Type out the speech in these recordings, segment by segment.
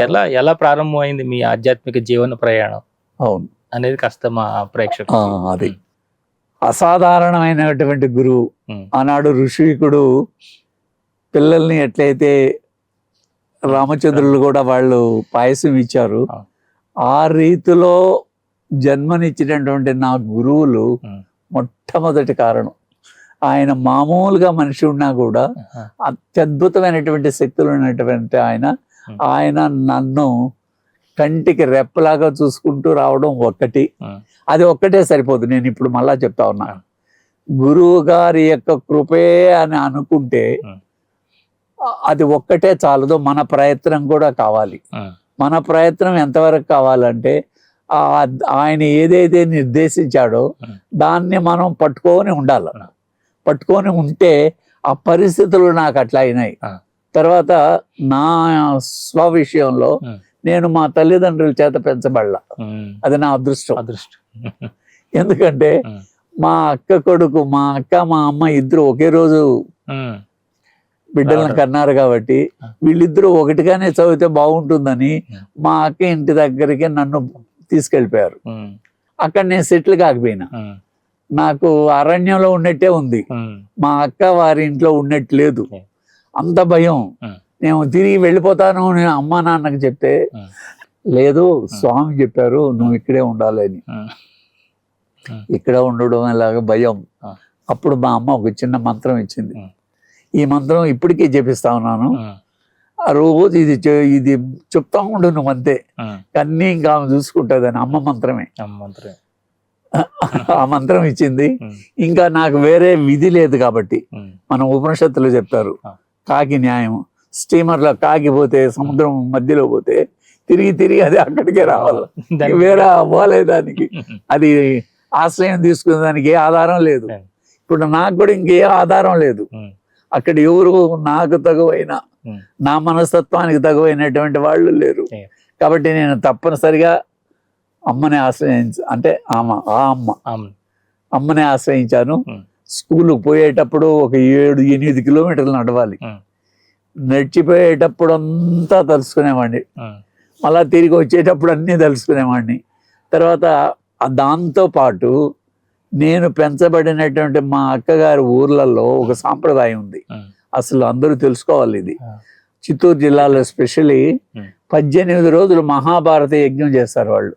ఎలా ఎలా ప్రారంభమైంది మీ ఆధ్యాత్మిక జీవన ప్రయాణం అవును, అనేది కాస్త మా ప్రేక్షకులు. అది అసాధారణమైనటువంటి గురువు. ఆనాడు ఋషికుడు పిల్లల్ని ఎట్లయితే రామచంద్రులు కూడా వాళ్ళు పాయసం ఇచ్చారు, ఆ రీతిలో జన్మనిచ్చినటువంటి నా గురువులు మొట్టమొదటి కారణం. ఆయన మామూలుగా మనిషి ఉన్నా కూడా అత్యద్భుతమైనటువంటి శక్తులు ఉన్నటువంటి ఆయన నన్ను కంటికి రెప్పలాగా చూసుకుంటూ రావడం ఒక్కటి, అది ఒక్కటే సరిపోదు. నేను ఇప్పుడు మళ్ళా చెప్తా ఉన్నా, గురువు గారి యొక్క కృపే అని అనుకుంటే అది ఒక్కటే చాలదు, మన ప్రయత్నం కూడా కావాలి. మన ప్రయత్నం ఎంతవరకు కావాలంటే ఆయన ఏదైతే నిర్దేశించాడో దాన్ని మనం పట్టుకొని ఉండాలి. పట్టుకొని ఉంటే ఆ పరిస్థితులు నాకు అట్లా అయినాయి. తర్వాత నా స్వ విషయంలో నేను మా తల్లిదండ్రుల చేత పెంచబడలా, అది నా అదృష్టం. ఎందుకంటే మా అక్క కొడుకు, మా అక్క మా అమ్మ ఇద్దరు ఒకే రోజు బిడ్డలను కన్నారు కాబట్టి వీళ్ళిద్దరూ ఒకటిగానే చదివితే బాగుంటుందని మా అక్క ఇంటి దగ్గరికి నన్ను తీసుకెళ్ళిపోయారు. అక్కడ నేను సెటిల్ కాకపోయినా నాకు అరణ్యంలో ఉన్నట్టే ఉంది, మా అక్క వారి ఇంట్లో ఉన్నట్టు లేదు. అంత భయం. నేను తిరిగి వెళ్ళిపోతాను నేను అమ్మా నాన్నకి చెప్తే, లేదు స్వామి చెప్పారు నువ్వు ఇక్కడే ఉండాలని. ఇక్కడ ఉండడం అలాగా భయం. అప్పుడు మా అమ్మ ఒక చిన్న మంత్రం ఇచ్చింది. ఈ మంత్రం ఇప్పటికీ జపిస్తా ఉన్నాను. ఆ రోజు ఇది చెప్తా ఉండు నువ్వు అంతే, అన్నీ ఇంకా ఆమె చూసుకుంటుంది అని. అమ్మ మంత్రమే, ఆ మంత్రం ఇచ్చింది. ఇంకా నాకు వేరే విధి లేదు కాబట్టి, మన ఉపనిషత్తులు చెప్తారు కాకి న్యాయం. స్టీమర్లో కాకి పోతే సముద్రం మధ్యలో పోతే తిరిగి అది అక్కడికే రావాలి, వేరే పోలేదు దానికి. అది ఆశ్రయం తీసుకునే దానికి ఏ ఆధారం లేదు. ఇప్పుడు నాకు కూడా ఇంకే ఆధారం లేదు. అక్కడ ఎవరు నాకు తగువైన, నా మనస్తత్వానికి తగువైనటువంటి వాళ్ళు లేరు. కాబట్టి నేను తప్పనిసరిగా అమ్మని అంటే అమ్మని ఆశ్రయించాను. స్కూల్కి పోయేటప్పుడు ఒక 7-8 కిలోమీటర్లు నడవాలి. నడిచిపోయేటప్పుడు అంతా తలుసుకునేవాడిని, మళ్ళా తిరిగి వచ్చేటప్పుడు అన్నీ తలుసుకునేవాడిని. తర్వాత దాంతో పాటు నేను పెంచబడినటువంటి మా అక్కగారి ఊర్లలో ఒక సాంప్రదాయం ఉంది, అసలు అందరూ తెలుసుకోవాలి. ఇది చిత్తూరు జిల్లాలో ఎస్పెషల్లీ 18 రోజులు మహాభారత యజ్ఞం చేస్తారు వాళ్ళు.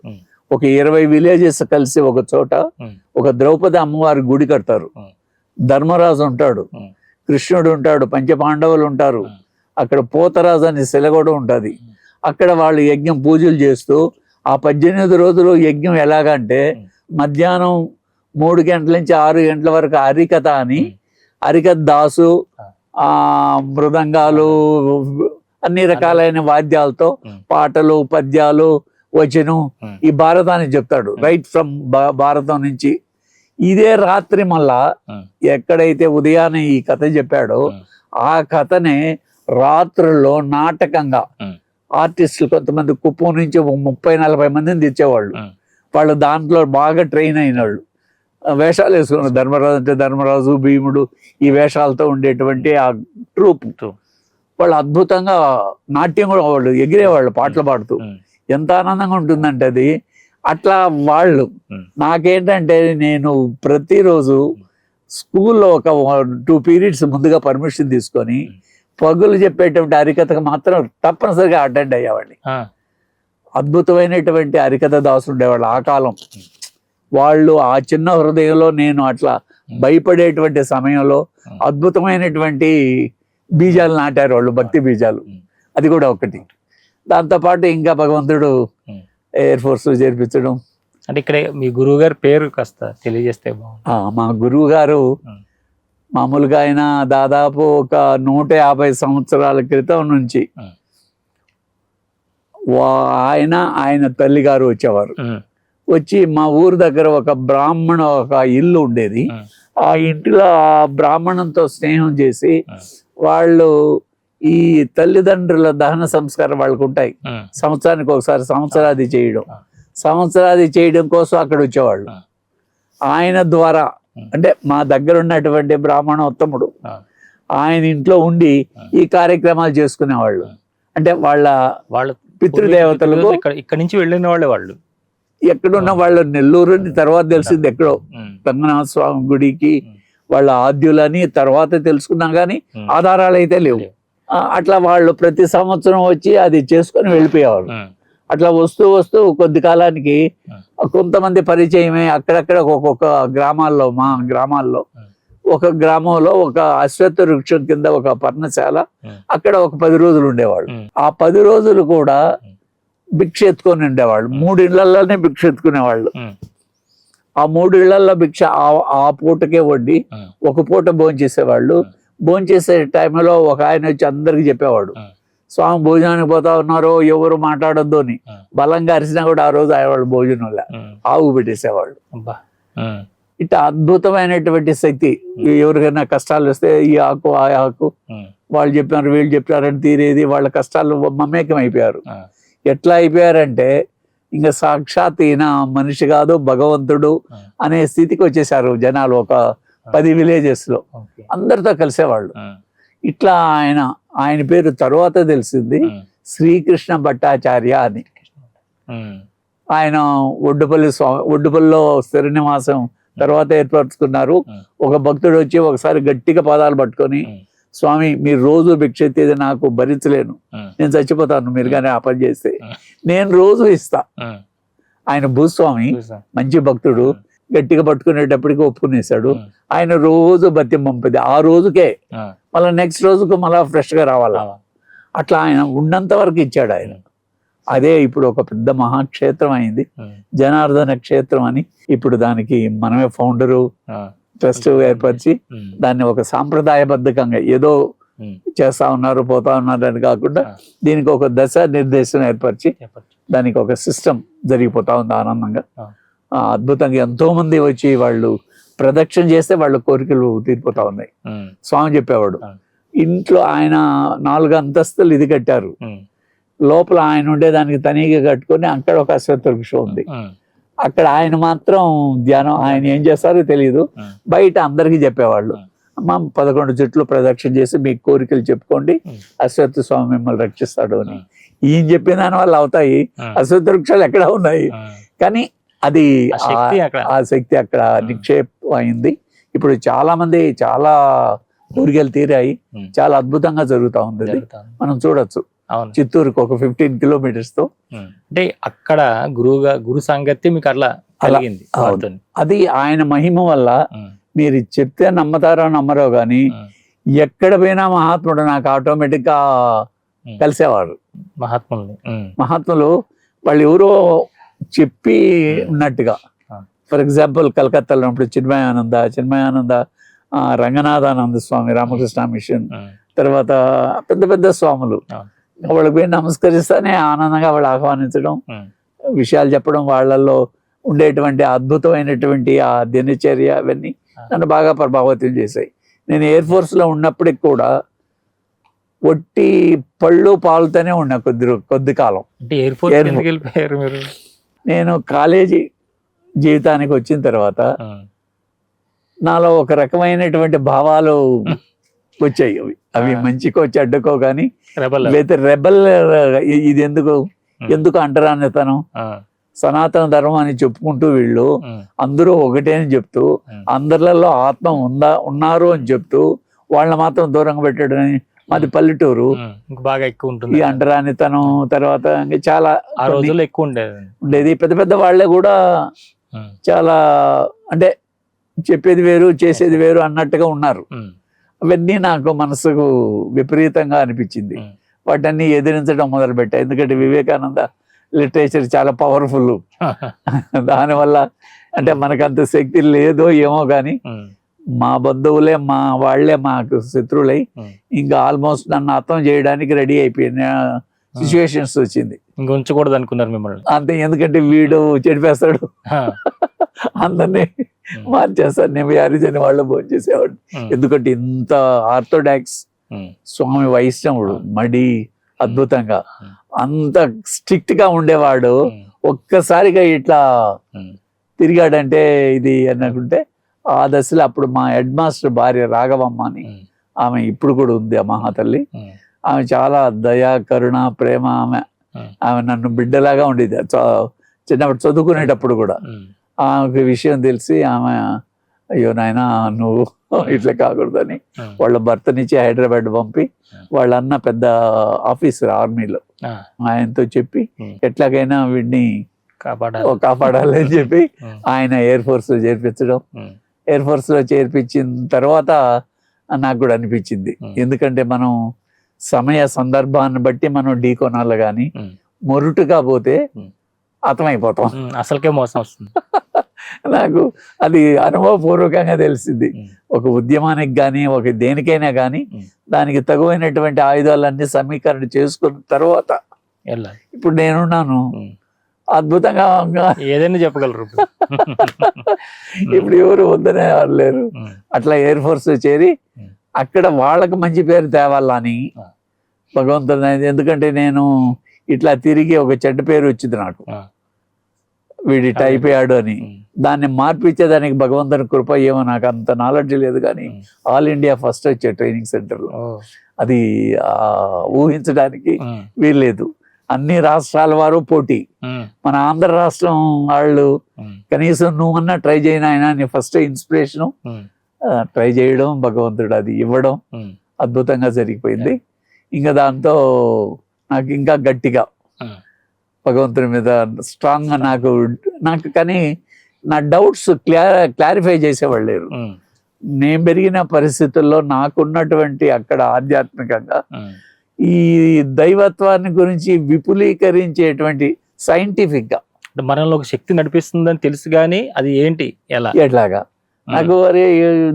ఒక 20 విలేజెస్ కలిసి ఒక చోట ఒక ద్రౌపది అమ్మవారి గుడి కడతారు. ధర్మరాజు ఉంటాడు, కృష్ణుడు ఉంటాడు, పంచపాండవులు ఉంటారు, అక్కడ పోతరాజు అనే శిల కూడా ఉంటుంది. అక్కడ వాళ్ళు యజ్ఞం పూజలు చేస్తూ ఆ 18 రోజులు యజ్ఞం ఎలాగంటే మధ్యాహ్నం 3 గంటల నుంచి 6 గంటల వరకు హరికథ అని, హరికథ దాసు మృదంగాలు అన్ని రకాలైన వాద్యాలతో పాటలు పద్యాలు వచనం ఈ భారతాన్ని చెప్తాడు, రైట్ ఫ్రమ్ భారతం నుంచి. ఇదే రాత్రి మళ్ళా ఎక్కడైతే ఉదయాన్నే ఈ కథ చెప్పాడో ఆ కథనే రాత్రుల్లో నాటకంగా ఆర్టిస్టులు కొంతమంది కుప్పం నుంచి 30-40 మందిని తెచ్చేవాళ్ళు. వాళ్ళు దాంట్లో బాగా ట్రైన్ అయిన వాళ్ళు, వేషాలు వేసుకున్నారు. ధర్మరాజు అంటే ధర్మరాజు, భీముడు ఈ వేషాలతో ఉండేటువంటి ఆ ట్రూప్ వాళ్ళు అద్భుతంగా నాట్యం కూడా వాళ్ళు ఎగిరేవాళ్ళు పాటలు పాడుతూ. ఎంత ఆనందంగా ఉంటుందంటే అది. అట్లా వాళ్ళు నాకేంటంటే నేను ప్రతిరోజు స్కూల్లో ఒక 2 పీరియడ్స్ ముందుగా పర్మిషన్ తీసుకొని పగులు చెప్పేటువంటి హరికథకు మాత్రం తప్పనిసరిగా అటెండ్ అయ్యేవాడిని. అద్భుతమైనటువంటి హరికథ దాసులు ఉండేవాళ్ళు ఆ కాలం. వాళ్ళు ఆ చిన్న హృదయంలో నేను అట్లా భయపడేటువంటి సమయంలో అద్భుతమైనటువంటి బీజాలు నాటారు వాళ్ళు, భక్తి బీజాలు. అది కూడా ఒకటి. దాంతోపాటు ఇంకా భగవంతుడు ఎయిర్ ఫోర్స్ చేర్పించడం. అంటే ఇక్కడ మీ గురువు గారి పేరు కాస్త తెలియజేస్తే బాగుంది. మా గురువు గారు మామూలుగా ఆయన దాదాపు ఒక 150 సంవత్సరాల క్రితం నుంచి ఆయన తల్లి గారు వచ్చేవారు. వచ్చి మా ఊరు దగ్గర ఒక ఒక ఇల్లు ఉండేది. ఆ ఇంటిలో ఆ బ్రాహ్మణంతో స్నేహం చేసి వాళ్ళు ఈ తల్లిదండ్రుల దహన సంస్కారం వాళ్ళకు ఉంటాయి. సంవత్సరానికి ఒకసారి సంవత్సరాది చేయడం కోసం అక్కడ వచ్చేవాళ్ళు. ఆయన ద్వారా అంటే మా దగ్గర ఉన్నటువంటి బ్రాహ్మణోత్తముడు ఆయన ఇంట్లో ఉండి ఈ కార్యక్రమాలు చేసుకునేవాళ్ళు. అంటే వాళ్ళ వాళ్ళ పితృదేవతలకు ఇక్కడ నుంచి వెళ్ళిన వాళ్ళే వాళ్ళు. ఎక్కడున్న వాళ్ళు నెల్లూరు అని తర్వాత తెలిసింది ఎక్కడో రంగనాథ స్వామి గుడికి వాళ్ళ ఆద్యులని తర్వాత తెలుసుకున్నా కానీ ఆధారాలు అయితే లేవు. అట్లా వాళ్ళు ప్రతి సంవత్సరం వచ్చి అది చేసుకొని వెళ్ళిపోయేవాళ్ళు. అట్లా వస్తూ వస్తూ కొద్ది కాలానికి కొంతమంది పరిచయమే అక్కడక్కడ ఒక్కొక్క గ్రామాల్లో, మా గ్రామాల్లో ఒక గ్రామంలో ఒక అశ్వత్థ వృక్షం కింద ఒక పర్ణశాల, అక్కడ ఒక 10 రోజులు ఉండేవాళ్ళు. ఆ 10 రోజులు కూడా భిక్ష ఎత్తుకొని ఉండేవాళ్ళు. 3 ఇళ్లలోనే భిక్ష ఎత్తుకునేవాళ్ళు. ఆ 3 ఇళ్లలో భిక్ష ఆ పూటకే వడ్డీ, ఒక పూట భోంచేసేవాళ్ళు. భోంచేసే టైంలో ఒక ఆయన వచ్చి అందరికి చెప్పేవాడు, స్వామి భోజనానికి పోతా ఉన్నారు, ఎవరు మాట్లాడొద్దు అని. బలంగా అరిసినా కూడా ఆ రోజు ఆయన వాళ్ళు భోజనంలో ఆవు పెట్టేసేవాళ్ళు. ఇట్లా అద్భుతమైనటువంటి శక్తి. ఎవరికైనా కష్టాలు వస్తే ఈ ఆకు ఆ ఆకు, వాళ్ళు చెప్పినారు వీళ్ళు చెప్పినారని తీరేది. వాళ్ళ కష్టాలు మమేకం అయిపోయారు. ఎట్లా అయిపోయారంటే ఇంకా సాక్షాత్ ఈయన మనిషి కాదు భగవంతుడు అనే స్థితికి వచ్చేసారు జనాలు. ఒక 10 విలేజెస్ లో అందరితో కలిసేవాళ్ళు. ఇట్లా ఆయన పేరు తర్వాత తెలిసింది శ్రీకృష్ణ భట్టాచార్య అని. ఆయన ఒడ్డుపల్లిలో స్థిర నివాసం తర్వాత ఏర్పరచుకున్నారు. ఒక భక్తుడు వచ్చి ఒకసారి గట్టిగా పాదాలు పట్టుకొని, స్వామి మీరు రోజు భిక్ష ఎత్తేది నాకు భరించలేను, నేను చచ్చిపోతాను మీరు కానీ ఆ పని చేస్తే, నేను రోజు ఇస్తా. ఆయన భూస్వామి మంచి భక్తుడు, గట్టిగా పట్టుకునేటప్పటికి ఒప్పుకునేసాడు. ఆయన రోజు బత్యం పంపేది. ఆ రోజుకే మళ్ళీ నెక్స్ట్ రోజుకు మళ్ళీ ఫ్రెష్ గా రావాలా. అట్లా ఆయన ఉన్నంత వరకు ఇచ్చాడు ఆయన. అదే ఇప్పుడు ఒక పెద్ద మహాక్షేత్రం అయింది, జనార్దన క్షేత్రం అని. ఇప్పుడు దానికి మనమే ఫౌండరు, ట్రస్ట్ ఏర్పరిచి దాన్ని ఒక సాంప్రదాయబద్ధకంగా ఏదో చేస్తా ఉన్నారు పోతా ఉన్నారు అని కాకుండా దీనికి ఒక దశ నిర్దేశం ఏర్పరిచి దానికి ఒక సిస్టమ్ జరిగిపోతా ఉంది ఆనందంగా. అద్భుతంగా ఎంతో మంది వచ్చి వాళ్ళు ప్రదక్షిణ చేస్తే వాళ్ళ కోరికలు తీరిపోతా ఉన్నాయి. స్వామి చెప్పేవాడు, ఇంట్లో ఆయన 4 అంతస్తులు ఇది కట్టారు, లోపల ఆయన ఉండేదానికి తనీగా కట్టుకొని అక్కడ ఒక అశ్వత్థ వృక్షం ఉంది. అక్కడ ఆయన మాత్రం ధ్యానం, ఆయన ఏం చేస్తారో తెలియదు, బయట అందరికీ చెప్పేవాళ్ళు, అమ్మ 11 చుట్లు ప్రదక్షిణ చేసి మీ కోరికలు చెప్పుకోండి, అశ్వత్థ స్వామి మిమ్మల్ని రక్షిస్తాడు అని. ఈయన చెప్పిన దాని వల్ల అవుతాయి, అశ్వత్థ వృక్షాలు ఎక్కడ ఉన్నాయి, కానీ అది ఆ శక్తి అక్కడ నిక్షేపం అయింది. ఇప్పుడు చాలా మంది చాలా కోరికలు తీరాయి, చాలా అద్భుతంగా జరుగుతా ఉంది. మనం చూడొచ్చు చిత్తూరుకు ఒక 15 కిలోమీటర్స్ తో. అంటే అక్కడ గురు సాంగత్యం మీకు అట్లా కలిగింది. అది ఆయన మహిమ వల్ల. మీరు చెప్తే నమ్మతారో నమ్మరో గాని ఎక్కడ పోయినా మహాత్ముడు నాకు ఆటోమేటిక్ గా కలిసేవారు. మహాత్ములు వాళ్ళు ఎవరో చెప్పి ఉన్నట్టుగా. ఫర్ ఎగ్జాంపుల్ కలకత్తాలో ఉన్నప్పుడు చిన్మయానంద, రంగనాథానంద స్వామి, రామకృష్ణ మిషన్, తర్వాత పెద్ద పెద్ద స్వాములు, వాళ్ళకి పోయి నమస్కరిస్తానే ఆనందంగా వాళ్ళు ఆహ్వానించడం, విషయాలు చెప్పడం, వాళ్ళల్లో ఉండేటువంటి అద్భుతమైనటువంటి ఆ దినచర్య అవన్నీ నన్ను బాగా ప్రభావితం చేశాయి. నేను ఎయిర్ ఫోర్స్ లో ఉన్నప్పటికి కూడా ఒట్టి పళ్ళు పాలుతోనే ఉన్నా కొద్ది కాలం. నేను కాలేజీ జీవితానికి వచ్చిన తర్వాత నాలో ఒక రకమైనటువంటి భావాలు వచ్చాయి. అవి మంచికో చెడ్డకో కానీ రెబల్, ఇది ఎందుకు అంటరానితనం, సనాతన ధర్మం అని చెప్పుకుంటూ వీళ్ళు అందరూ ఒకటే అని చెప్తూ, అందరిలో ఆత్మ ఉన్నారు అని చెప్తూ వాళ్ళని మాత్రం దూరంగా పెట్టడం. మాది పల్లెటూరు, బాగా ఎక్కువ ఉంటుంది ఈ అంటరానితనం. తర్వాత చాలా ఎక్కువ ఉండేది. పెద్ద పెద్ద వాళ్ళే కూడా చాలా అంటే చెప్పేది వేరు చేసేది వేరు అన్నట్టుగా ఉన్నారు. అవన్నీ నాకు మనసుకు విపరీతంగా అనిపించింది. వాటన్ని ఎదిరించడం మొదలుపెట్టా. ఎందుకంటే వివేకానంద లిటరేచర్ చాలా పవర్ఫుల్. దానివల్ల అంటే మనకంత శక్తి లేదో ఏమో కానీ మా బంధువులే వాళ్లే మాకు శత్రువులై ఇంకా ఆల్మోస్ట్ నన్ను అర్థం చేయడానికి రెడీ అయిపోయిన సిచ్యువేషన్స్ వచ్చింది. ఉంచకూడదు అనుకున్నారు మిమ్మల్ని అంతే. ఎందుకంటే వీడు చెడిపేస్తాడు, అందరినీ మార్చేస్తాడు. నేను హరిజని వాళ్ళు భోజనం చేసేవాడు. ఎందుకంటే ఇంత ఆర్థోడాక్స్ స్వామి వైష్ణవుడు, మడి అద్భుతంగా అంత స్ట్రిక్ట్ గా ఉండేవాడు. ఒక్కసారిగా ఇట్లా తిరిగాడంటే ఇది అనుకుంటే ఆ దశలో అప్పుడు మా హెడ్ మాస్టర్ భార్య రాఘవమ్మ అని, ఆమె ఇప్పుడు కూడా ఉంది ఆ మహాతల్లి. ఆమె చాలా దయ, కరుణ, ప్రేమ. ఆమె నన్ను బిడ్డలాగా ఉండేది చిన్నప్పుడు చదువుకునేటప్పుడు కూడా. ఆమెకు విషయం తెలిసి ఆమె, అయ్యో నాయనా నువ్వు ఇట్లా కాకూడదని వాళ్ళ భర్తనిచ్చి హైదరాబాద్ పంపి, వాళ్ళ అన్న పెద్ద ఆఫీసర్ ఆర్మీలో, ఆయనతో చెప్పి ఎట్లాగైనా వీడిని కాపాడాలి అని చెప్పి ఆయన ఎయిర్ ఫోర్స్ లో చేర్పించడం. ఎయిర్ ఫోర్స్ లో చేర్పించిన తర్వాత నాకు కూడా అనిపించింది, ఎందుకంటే మనం సమయ సందర్భాన్ని బట్టి మనం ఢీ కొనాలి, కానీ మొరుటుగా పోతే అర్థమైపోతాం. అసలుకే మోసం వస్తుంది. నాకు అది అనుభవపూర్వకంగా తెలిసింది. ఒక ఉద్యమానికి కానీ ఒక దేనికైనా కానీ దానికి తగువైనటువంటి ఆయుధాలన్నీ సమీకరణ చేసుకున్న తర్వాత ఇప్పుడు నేనున్నాను, అద్భుతంగా ఏదైనా చెప్పగలరు. ఇప్పుడు ఎవరు వద్దనే వాళ్ళు లేరు. అట్లా ఎయిర్ ఫోర్స్ చేరి అక్కడ వాళ్ళకు మంచి పేరు తేవాలని భగవంతుడు. ఎందుకంటే నేను ఇట్లా తిరిగి ఒక చెడ్డ పేరు వచ్చింది నాకు, వీడి టైప్ అయ్యాడు అని. దాన్ని మార్పిచ్చేదానికి భగవంతుని కృప ఏమో, నాకు అంత నాలెడ్జ్ లేదు, కానీ ఆల్ ఇండియా ఫస్ట్ వచ్చే ట్రైనింగ్ సెంటర్లో అది ఊహించడానికి వీల్లేదు. అన్ని రాష్ట్రాల వారు పోటీ. మన ఆంధ్ర రాష్ట్రం వాళ్ళు కనీసం నువ్వన్నా ట్రై చేయను ఆయన అని ఫస్ట్ ఇన్స్పిరేషను ట్రై చేయడం, భగవంతుడు అది ఇవ్వడం అద్భుతంగా జరిగిపోయింది. ఇంకా దాంతో నాకు ఇంకా గట్టిగా భగవంతుని మీద స్ట్రాంగ్గా నాకు కానీ నా డౌట్స్ క్లారిఫై చేసేవాళ్ళు లేరు. నేను పెరిగిన పరిస్థితుల్లో నాకున్నటువంటి అక్కడ ఆధ్యాత్మికంగా ఈ దైవత్వాన్ని గురించి విపులీకరించేటువంటి సైంటిఫిక్ గా మనలో ఒక శక్తి నడిపిస్తుందని తెలుసు, కానీ అది ఏంటి ఎట్లాగా నాకు అరే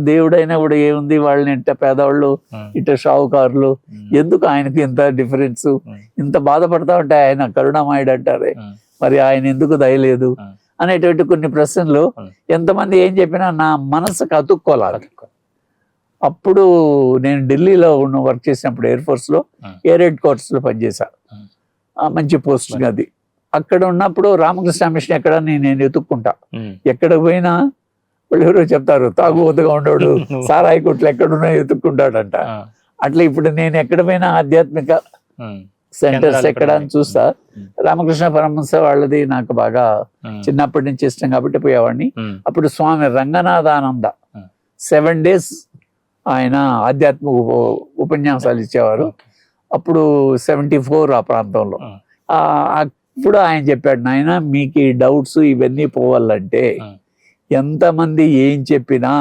దేవుడైనా కూడా ఏముంది, వాళ్ళని ఇంట పేదవాళ్ళు ఇట షావుకారులు, ఎందుకు ఆయనకి ఇంత డిఫరెన్స్, ఇంత బాధపడతా ఉంటే ఆయన కరుణామయుడు అంటారే, మరి ఆయన ఎందుకు దయలేదు అనేటువంటి కొన్ని ప్రశ్నలు ఎంతమంది ఏం చెప్పినా నా మనసుకు అతుక్కోవాలి. అప్పుడు నేను ఢిల్లీలో వర్క్ చేసినప్పుడు ఎయిర్ ఫోర్స్ లో ఎయిర్ హెడ్ క్వార్టర్స్ లో పనిచేశా, మంచి పోస్టింగ్ అది. అక్కడ ఉన్నప్పుడు రామకృష్ణ మిషన్ ఎక్కడ నేను ఎత్తుక్కుంటా, ఎక్కడ పోయినా వాళ్ళు ఎవరో చెప్తారు తాగుబోతుగా ఉండడు, సారాయి కొట్లు ఎక్కడున్నా ఎత్తుక్కుంటాడంట. అట్లా ఇప్పుడు నేను ఎక్కడ పోయినా ఆధ్యాత్మిక సెంటర్స్ ఎక్కడ అని చూస్తా, రామకృష్ణ పరమహంస వాళ్ళది నాకు బాగా చిన్నప్పటి నుంచి ఇష్టం కాబట్టి పోయేవాడిని. అప్పుడు స్వామి రంగనాథానంద 7 days ఆయన ఆధ్యాత్మిక ఉపన్యాసాలు ఇచ్చేవారు. అప్పుడు 74 ఆ ప్రాంతంలో. అప్పుడు ఆయన చెప్పాడు, నాయన మీకు ఈ డౌట్స్ ఇవన్నీ పోవాలంటే ఎంతమంది ఏం చెప్పినా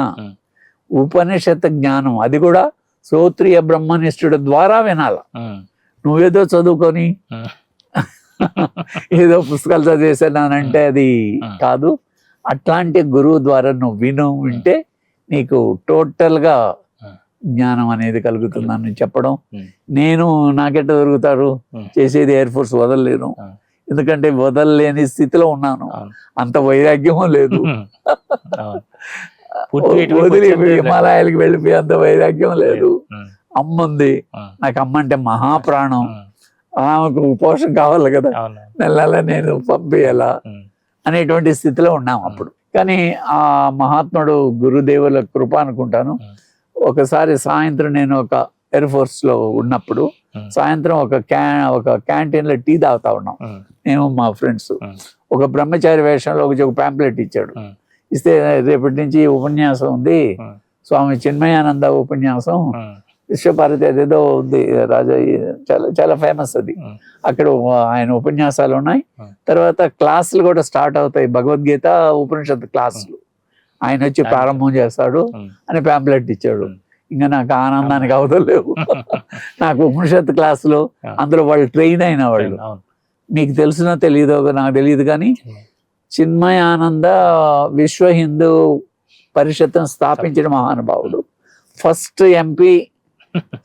ఉపనిషత్ జ్ఞానం, అది కూడా శ్రోత్రియ బ్రహ్మనిష్ఠుడు ద్వారా వినాల. నువ్వేదో చదువుకొని ఏదో పుస్తకాలు చదివేసానంటే అది కాదు. అట్లాంటి గురువు ద్వారా నువ్వు వింటే నీకు టోటల్గా జ్ఞానం అనేది కలుగుతుందని చెప్పడం. నేను నాకెట్ట దొరుకుతారు, చేసేది ఎయిర్ ఫోర్స్ వదలలేను, ఎందుకంటే వదలలేని స్థితిలో ఉన్నాను, అంత వైరాగ్యమూ లేదు. వదిలి హిమాలయాలకు వెళ్ళిపోయి అంత వైరాగ్యం లేదు. అమ్మ ఉంది, నాకు అమ్మ అంటే మహాప్రాణం, ఆమెకు పోషణ కావాలి కదా, నెల నేను పంపించాలా అనేటువంటి స్థితిలో ఉన్నాం అప్పుడు. కానీ ఆ మహాత్ముడు గురుదేవుల కృప అనుకుంటాను. ఒకసారి సాయంత్రం నేను ఒక ఎయిర్ ఫోర్స్ లో ఉన్నప్పుడు సాయంత్రం ఒక క్యాంటీన్ లో టీ తాగుతా ఉన్నాం నేను మా ఫ్రెండ్స్. ఒక బ్రహ్మచారి వేషంలో ఒక ప్యాంప్లెట్ ఇచ్చాడు. ఇస్తే రేపటి నుంచి ఉపన్యాసం ఉంది, స్వామి చిన్మయానంద ఉపన్యాసం, విశ్వభారతి అదేదో ఉంది రాజా, చాలా చాలా ఫేమస్ అది. అక్కడ ఆయన ఉపన్యాసాలు ఉన్నాయి, తర్వాత క్లాసులు కూడా స్టార్ట్ అవుతాయి, భగవద్గీత ఉపనిషత్తు క్లాసులు ఆయన వచ్చి ప్రారంభం చేస్తాడు అని ప్యాంప్లెట్ ఇచ్చాడు. ఇంకా నాకు ఆనందానికి అవతలేవు. నాకు ఉపనిషత్తు క్లాసులో అందులో వాళ్ళు ట్రైన్ అయిన వాళ్ళు, మీకు తెలిసినా తెలియదో నాకు తెలియదు, కానీ చిన్మయానంద విశ్వ హిందూ పరిషత్తును స్థాపించిన మహానుభావుడు, ఫస్ట్ ఎంపీ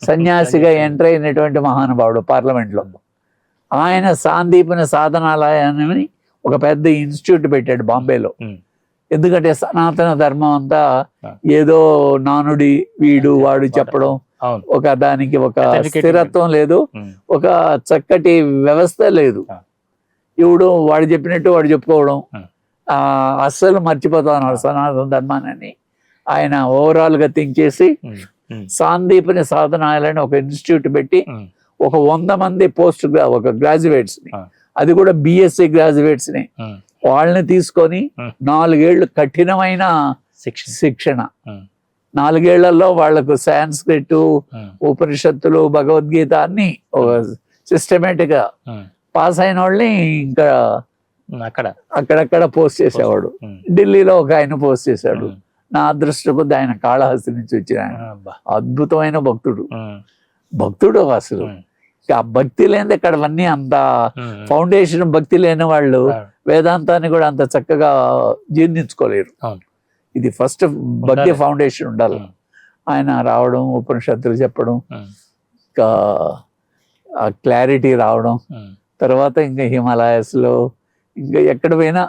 సన్యాసిగా ఎంటర్ అయినటువంటి మహానుభావుడు పార్లమెంట్లో. ఆయన సాందీపని సాధనాలయాన్ని ఒక పెద్ద ఇన్స్టిట్యూట్ పెట్టాడు బాంబేలో. ఎందుకంటే సనాతన ధర్మం అంతా ఏదో నానుడి వీడు వాడు చెప్పడం, ఒక దానికి ఒక స్థిరత్వం లేదు, ఒక చక్కటి వ్యవస్థ లేదు. ఇప్పుడు వాడు చెప్పినట్టు వాడు చెప్పుకోవడం, అస్సలు మర్చిపోతా ఉన్నారు సనాతన ధర్మాన్ని. ఆయన ఓవరాల్ గా థింక్ చేసి సాందీపని సాధనాలని ఒక ఇన్స్టిట్యూట్ పెట్టి ఒక 100 మంది ఒక గ్రాడ్యుయేట్స్ని, ఆ. అది కూడా బిఎస్సి గ్రాడ్యుయేట్స్ని, వాళ్ళని తీసుకొని 4 ఏళ్ళు కఠినమైన శిక్షణ. 4 ఏళ్లలో వాళ్లకు సాంస్క్రిట్, ఉపనిషత్తులు, భగవద్గీత అన్ని ఒక సిస్టమేటిక్ గా పాస్ అయిన వాళ్ళని ఇంకా అక్కడక్కడ పోస్ట్ చేసేవాడు. ఢిల్లీలో ఒక ఆయన పోస్ట్ చేశాడు. నా అదృష్టం కొద్ది ఆయన కాళహస్తి నుంచి వచ్చిన ఆయన అద్భుతమైన భక్తుడు అసలు. ఆ భక్తి లేని ఇక్కడ అన్నీ అంత ఫౌండేషన్ భక్తి లేని వాళ్ళు వేదాంతాన్ని కూడా అంత చక్కగా జీర్ణించుకోలేరు. ఇది ఫస్ట్ భక్తి ఫౌండేషన్ ఉండాలి. ఆయన రావడం, ఉపనిషత్తులు చెప్పడం, ఇంకా ఆ క్లారిటీ రావడం, తర్వాత ఇంకా హిమాలయాస్ లో ఇంకా ఎక్కడ పోయినా,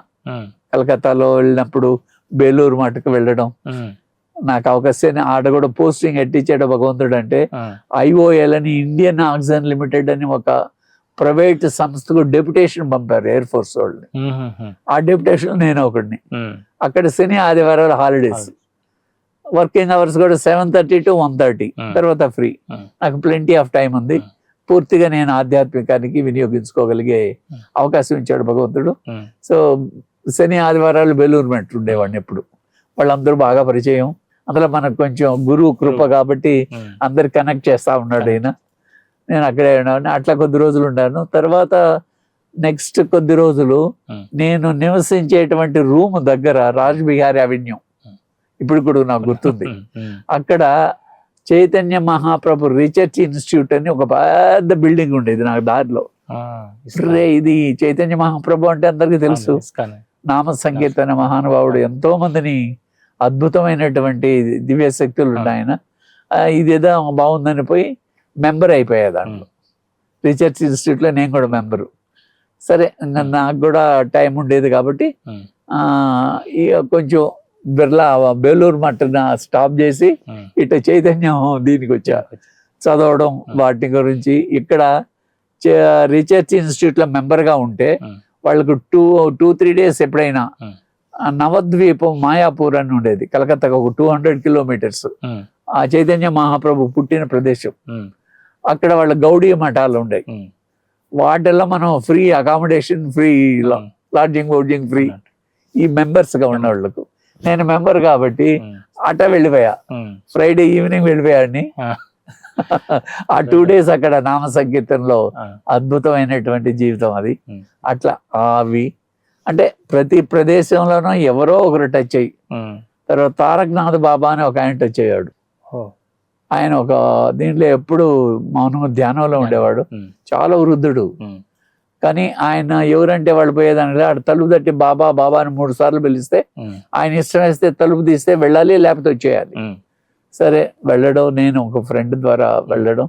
కలకత్తాలో వెళ్ళినప్పుడు బేలూరు మటుకు వెళ్ళడం, నాకు అవకాశాన్ని ఆడ కూడా పోస్టింగ్ ఎట్టించాడు భగవంతుడు అంటే, IOL అని ఇండియన్ ఆక్సిజన్ లిమిటెడ్ అని ఒక ప్రైవేట్ సంస్థకు డెప్యుటేషన్ పంపారు ఎయిర్ ఫోర్స్ వాళ్ళని. ఆ డెప్యుటేషన్ నేను ఒకడిని. అక్కడ శని ఆదివారాలు హాలిడేస్, వర్కింగ్ అవర్స్ కూడా 7:30 to 1:30, తర్వాత ఫ్రీ. నాకు ప్లెంటీ ఆఫ్ టైం ఉంది. పూర్తిగా నేను ఆధ్యాత్మికానికి వినియోగించుకోగలిగే అవకాశం ఇచ్చాడు భగవంతుడు. సో శని ఆదివారాలు బెలూరు మెట్లు ఉండేవాడిని ఎప్పుడు. వాళ్ళందరూ బాగా పరిచయం. అందులో మనకు కొంచెం గురువు కృప కాబట్టి అందరు కనెక్ట్ చేస్తా ఉన్నాడు ఆయన. నేను అక్కడే ఉన్నాను. అట్లా కొద్ది రోజులు ఉన్నాను. తర్వాత నెక్స్ట్ కొద్ది రోజులు నేను నివసించేటువంటి రూమ్ దగ్గర రాజ్ బిహారీ అవెన్యూ, ఇప్పుడు కూడా నాకు గుర్తుంది, అక్కడ చైతన్య మహాప్రభు రీసెర్చ్ ఇన్స్టిట్యూట్ అని ఒక పెద్ద బిల్డింగ్ ఉండేది నాకు దారిలో. ఇది చైతన్య మహాప్రభు అంటే అందరికీ తెలుసు, నామ సంకీర్తన మహానుభావుడు, ఎంతో మందిని అద్భుతమైనటువంటి దివ్య శక్తులు ఉన్నాయి ఆయన. ఇదేదో బాగుందని పోయి మెంబర్ అయిపోయా దాంట్లో. రీసెర్చ్ ఇన్స్టిట్యూట్లో నేను కూడా మెంబరు. సరే నాకు కూడా టైం ఉండేది కాబట్టి ఇక కొంచెం బిర్లా బేలూరు మట్టన స్టాప్ చేసి ఇట్లా చైతన్యం దీనికి వచ్చా చదవడం వాటి గురించి. ఇక్కడ రీసెర్చ్ ఇన్స్టిట్యూట్లో మెంబర్గా ఉంటే వాళ్ళకు 2-3 days ఎప్పుడైనా నవద్వీపం మాయాపూర్ అని ఉండేది కలకత్తాకు ఒక 200 kilometers. ఆ చైతన్య మహాప్రభు పుట్టిన ప్రదేశం. అక్కడ వాళ్ళ గౌడీ మఠాలు ఉండేవి. వాటిల్లో మనం free accommodation, free lodging, boarding free ఈ మెంబర్స్గా ఉన్న వాళ్ళకు. నేను మెంబర్ కాబట్టి అట వెళ్ళిపోయా. ఫ్రైడే ఈవినింగ్ వెళ్ళిపోయాడిని. ఆ 2 days అక్కడ నామ సంకీర్తనలో అద్భుతమైనటువంటి జీవితం అది. అట్లా అవి అంటే ప్రతి ప్రదేశంలోనూ ఎవరో ఒకరు టచ్ అయ్యి. తర్వాత తారకనాథ్ బాబా అని ఒక ఆయన టచ్ అయ్యాడు. ఆయన ఒక దీంట్లో ఎప్పుడు మౌనంగా ధ్యానంలో ఉండేవాడు, చాలా వృద్ధుడు. కానీ ఆయన ఎవరంటే వాళ్ళు పోయేదాని ఆడ తలుపు తట్టి బాబా బాబా అని 3 సార్లు పిలిస్తే ఆయన ఇష్టం వేస్తే తలుపు తీస్తే వెళ్ళాలి, లేకపోతే వచ్చేయాలి. సరే వెళ్ళడం, నేను ఒక ఫ్రెండ్ ద్వారా వెళ్ళడం,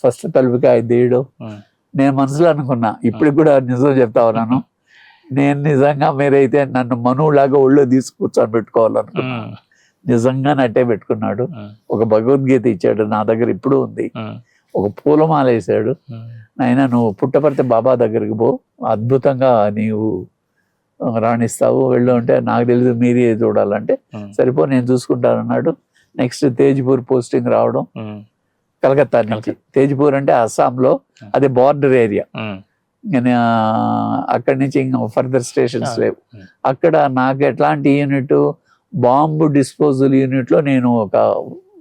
ఫస్ట్ తలుపుకి ఆయన తీయడం. నేను మనసులో అనుకున్నా, ఇప్పటికి కూడా నిజం చెప్తా ఉన్నాను, నేను నిజంగా మీరైతే నన్ను మనువులాగా ఒళ్ళో తీసుకూర్చొని పెట్టుకోవాలనుకున్నా. నిజంగా నట్టే పెట్టుకున్నాడు. ఒక భగవద్గీత ఇచ్చాడు, నా దగ్గర ఇప్పుడు ఉంది. ఒక పూలమాల వేసాడు. నాయన నువ్వు పుట్టపర్తి బాబా దగ్గరికి పో, అద్భుతంగా నీవు రాణిస్తావు, వెళ్ళు అంటే నాకు తెలియదు మీరే చూడాలంటే సరిపో నేను చూసుకుంటాను అన్నాడు. నెక్స్ట్ తేజ్పూర్ పోస్టింగ్ రావడం, కలకత్తా నుంచి. తేజ్పూర్ అంటే అస్సాంలో, అది బార్డర్ ఏరియా. అక్కడి నుంచి ఇంకా ఫర్దర్ స్టేషన్స్ లేవు. అక్కడ నాకు ఎట్లాంటి యూనిట్, బాంబు డిస్పోజల్ యూనిట్ లో నేను ఒక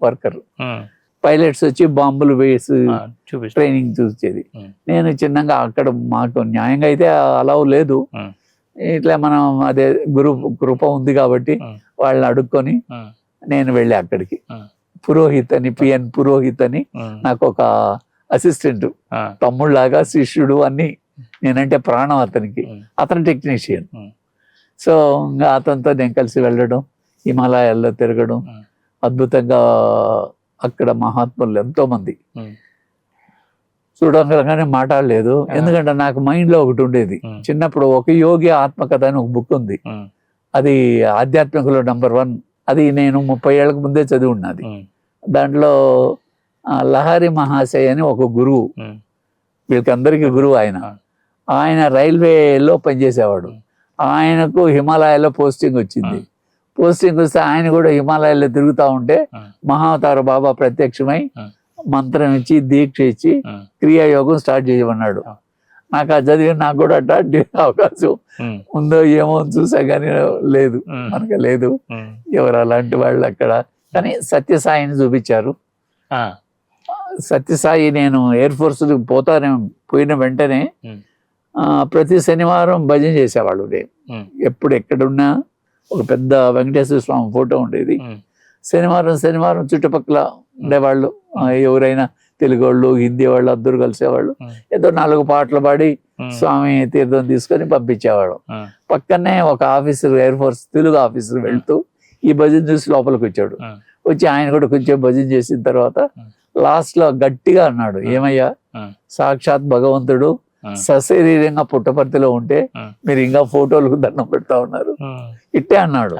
వర్కర్. పైలట్స్ వచ్చి బాంబులు వేసి ట్రైనింగ్ చూసేది. నేను చిన్నగా అక్కడ మాకు న్యాయంగా అయితే అలౌ లేదు. ఇట్లా మనం అదే కృప ఉంది కాబట్టి వాళ్ళని అడుక్కొని నేను వెళ్ళి అక్కడికి. పురోహిత్ అని, పిఎన్ పురోహిత్ అని నాకు ఒక అసిస్టెంట్, తమ్ముళ్ళలాగా శిష్యుడు అన్ని. నేనంటే ప్రాణం అతనికి. అతను టెక్నీషియన్. సో ఇంకా అతనితో నేను కలిసి వెళ్ళడం, హిమాలయాల్లో తిరగడం. అద్భుతంగా అక్కడ మహాత్ములు ఎంతో మంది చూడగానే మాట్లాడలేదు. ఎందుకంటే నాకు మైండ్ లో ఒకటి ఉండేది చిన్నప్పుడు, ఒక యోగి ఆత్మకథ అని ఒక బుక్ ఉంది. అది ఆధ్యాత్మికలో నంబర్ 1. అది నేను 30 ఏళ్ళకు ముందే చదివి ఉన్నది. దాంట్లో లహరి మహాశయ అని ఒక గురువు, వీళ్ళకందరికీ గురువు ఆయన. ఆయన రైల్వేలో పనిచేసేవాడు. ఆయనకు హిమాలయాలో పోస్టింగ్ వచ్చింది. పోస్టింగ్ వస్తే ఆయన కూడా హిమాలయాల్లో తిరుగుతూ ఉంటే మహావతార బాబా ప్రత్యక్షమై మంత్రం ఇచ్చి దీక్ష ఇచ్చి క్రియాయోగం స్టార్ట్ చేయమన్నాడు. నాకు ఆ చదివి నాకు కూడా అట్లాంటి అవకాశం ఉందో ఏమో చూసా కానీ లేదు, మనకు లేదు. ఎవరు అలాంటి వాళ్ళు అక్కడ. కానీ సత్యసాయిని చూపించారు. సత్యసాయి నేను ఎయిర్ ఫోర్స్ పోయిన వెంటనే ప్రతి శనివారం భజన చేసేవాళ్ళు. ఎప్పుడు ఎక్కడున్నా ఒక పెద్ద వెంకటేశ్వర స్వామి ఫోటో ఉండేది. శనివారం చుట్టుపక్కల ఉండేవాళ్ళు, ఎవరైనా తెలుగు వాళ్ళు, హిందీ వాళ్ళు అందరూ కలిసేవాళ్ళు. ఏదో 4 పాటలు పాడి స్వామి తీర్థం తీసుకొని పంపించేవాడు. పక్కనే ఒక officer, air force Telugu officer వెళ్తూ ఈ భజన చూసి లోపలికి వచ్చాడు. వచ్చి ఆయన కూడా కొంచెం భజన చేసిన తర్వాత లాస్ట్ లో గట్టిగా అన్నాడు, ఏమయ్యా, సాక్షాత్ భగవంతుడు సశరీరంగా పుట్టపర్తిలో ఉంటే మీరు ఇంకా ఫోటోలకు దండం పెడతా ఉన్నారు, ఇట్టే అన్నాడు.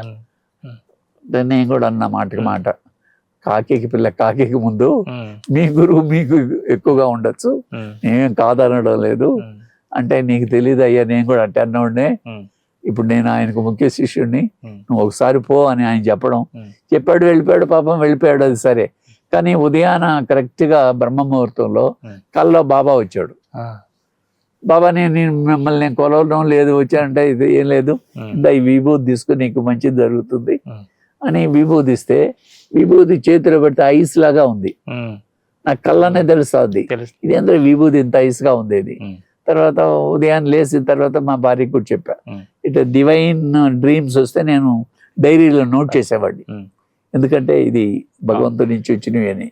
నేను కూడా అన్న మాటకి మాట, కాకి పిల్ల కాకి ముందు మీ గురువు మీకు ఎక్కువగా ఉండొచ్చు, నేనేం కాదనడం లేదు. అంటే నీకు తెలియదు అయ్యా, నేను కూడా అంటే అన్నోడ్నే. ఇప్పుడు నేను ఆయనకు ముఖ్య శిష్యుడిని, నువ్వు ఒకసారి పో అని ఆయన చెప్పాడు. వెళ్ళిపోయాడు, పాపం వెళ్ళిపోయాడు, అది సరే. కానీ ఉదయాన కరెక్ట్ గా బ్రహ్మ ముహూర్తంలో కల్లో బాబా వచ్చాడు. బాబా నేను మిమ్మల్ని కొలవడం లేదు, వచ్చానంటే ఇది ఏం లేదు, ఇందా ఈ విభూతి తీసుకుని నీకు మంచిది జరుగుతుంది అని విభూతి ఇస్తే, విభూతి చేతిలో పెడితే ఐస్ లాగా ఉంది. నాకు కళ్ళనే తెలుస్తుంది ఇది అందరూ విభూతి ఇంత ఐస్ గా ఉంది ఇది. తర్వాత ఉదయాన్ని లేచిన తర్వాత మా భార్యకు కూడా చెప్పా, ఇట్లా డివైన్ డ్రీమ్స్ వస్తే నేను డైరీలో నోట్ చేసేవాడిని, ఎందుకంటే ఇది భగవంతుడి నుంచి వచ్చినవి అని.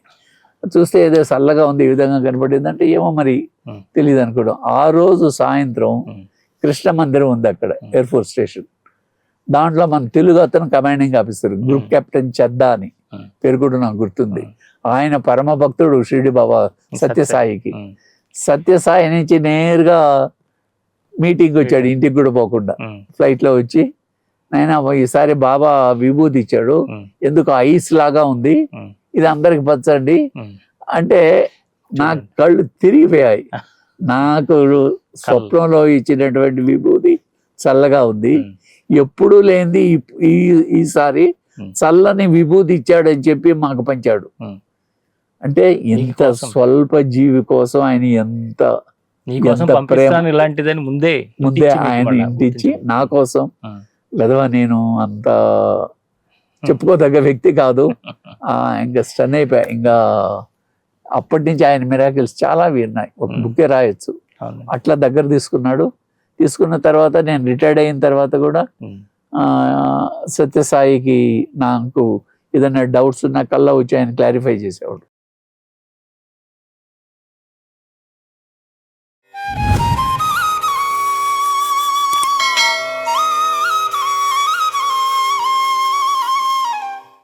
చూస్తే ఏదో చల్లగా ఉంది, ఈ విధంగా కనపడింది అంటే ఏమో మరి తెలియదు అనుకోవడం. ఆ రోజు సాయంత్రం కృష్ణ మందిరం ఉంది అక్కడ ఎయిర్ ఫోర్స్ స్టేషన్. దాంట్లో మన తెలుగు అతను commanding officer, group captain Chadha అని పేరు కూడా నాకు గుర్తుంది. ఆయన పరమ భక్తుడు షిరిడి బాబా సత్యసాయికి. సత్యసాయి నుంచి నేరుగా మీటింగ్ వచ్చాడు, ఇంటికి కూడా పోకుండా ఫ్లైట్ లో వచ్చి, నాయనా ఈసారి బాబా విభూతి ఇచ్చాడు, ఎందుకు ఐస్ లాగా ఉంది, ఇది అందరికి పంచండి అంటే నా కళ్ళు తిరిగిపోయాయి. నాకు స్వప్నంలో ఇచ్చినటువంటి విభూతి చల్లగా ఉంది, ఎప్పుడూ లేనిది ఈసారి చల్లని విభూతి ఇచ్చాడని చెప్పి మాకు పంచాడు. అంటే ఎంత స్వల్ప జీవి కోసం ఆయన ఎంత ప్రేమ, ఇలాంటిదని ముందే ఆయన ఇంటిచ్చి నా కోసం. లేదా నేను అంత చెప్పుకోదగ్గ వ్యక్తి కాదు. ఇంకా స్టన్ అయిపోయా. ఇంకా అప్పటి నుంచి ఆయన మిరాకిల్స్ చాలా విన్నాయి, ఒక బుక్కే రాయొచ్చు. అట్లా దగ్గర తీసుకున్న తర్వాత నేను రిటైర్డ్ అయిన తర్వాత కూడా సత్యసాయికి నాకు ఏదైనా డౌట్స్ ఉన్నా కల్లా వచ్చి ఆయన క్లారిఫై చేసేవాడు.